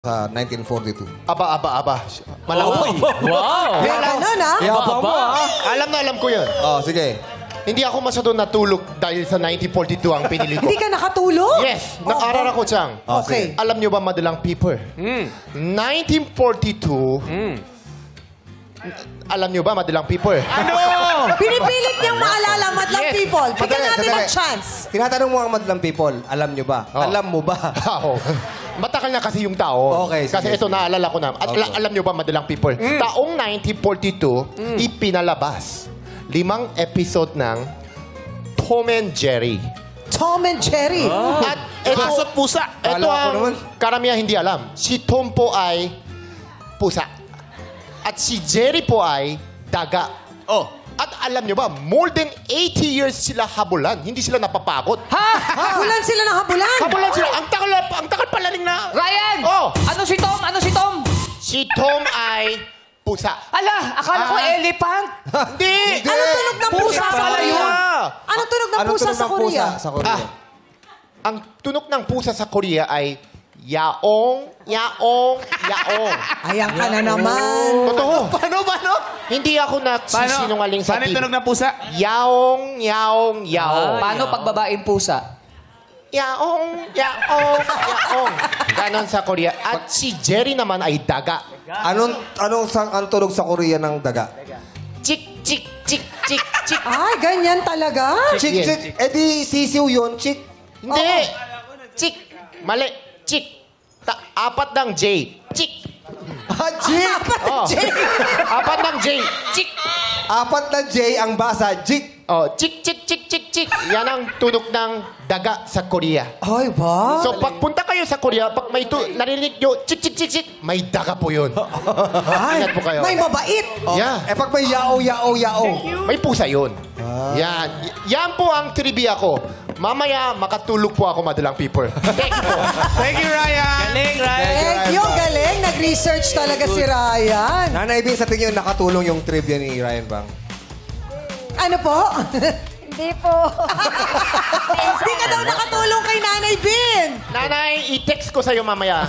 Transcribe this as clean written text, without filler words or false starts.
sa 1942. Aba. Malaway. Wow! Wala na, na. Yabang mo, ha? Alam ko yun. Oh, sige. Hindi ako masyado natulog dahil sa 1942 ang pinili ko. Hindi ka nakatulog? Yes, nag-aral ako dyan. Okay. Alam niyo ba, madalang people? 1942, alam niyo ba, madalang people? Ano? Pinipilit niyang maalala, madlang Yes. people. Bigyan Madali, natin sandali. ng chance. Tinatanong mo ang madlang people, alam nyo ba? Oh. Alam mo ba? Oo. Matakal na kasi yung tao. Okay, sige, Kasi ito, sige. naalala ko na. At Okay. alam niyo ba, madalang people? Taong 1942, ipinalabas 5 episode ng Tom and Jerry. Tom and Jerry. At ito, Aso't pusa. ito Kala ko ang naman. karamihan hindi alam. Si Tom po ay pusa. At si Jerry po ay daga. Oh. At alam nyo ba, more than 80 years sila habulan. Hindi sila napapagod. Habulan sila ng habulan. Habulan sila. Ang takal palaling na. Ryan! Oh. Ano si Tom? Ano si Tom? Si Tom ay pusa. Ala, akala ko elephant. Hindi. Ano tunog ng pusa sa pala Korea? yun. Ano tunog ng Anong pusa tunog sa ng Korea? pusa sa Korea? Ang tunog ng pusa sa Korea ay yaong, yaong, yaong. Ayan ka na naman. Totoo. Paano? Hindi ako nagsisinungaling sa Paano yung TV. tunog ng pusa? Yaong, yaong, yaong. Paano pag babaeng pusa? Yaong, yaong, yaong. Ganon sa Korea. At si Jerry naman ay daga. Anong ang tunog sa Korea ng daga? Chik, chik, chik, chik, chik. Ay, ganyan talaga? Chick, Yes. chick. Eh di sisiw yun, chick. Hindi. Chik. Mali. Chik. Apat ng J. Chik. Ah, chick! Oh. Apat ng J. Chik. Apat na J ang basa, chick. Oh, chik, chik, chik, chik, chik. Yan ang tunog ng daga sa Korea. Ay, ba? So, pagpunta kayo sa Korea, pag may narinig nyo, chik, chik, chik, chik, may daga po yun. Ingat po kayo. May mabait. Yeah. Eh pag may yao, yao, yao. May pusa yun. Yan. Yan po ang trivia ko. Mamaya, makatulog po ako, madalang people. Thank you po. Thank you, Ryan. Galing, Ryan. Thank you, galing. Nag-research talaga si Ryan. Nanay Bing, sa tingin nakatulong yung trivia ni Ryan Bang? Ano po? Hindi po. Hindi ka daw nakatulong kay Nanay Bin. Nanay, i-text ko sa'yo mamaya.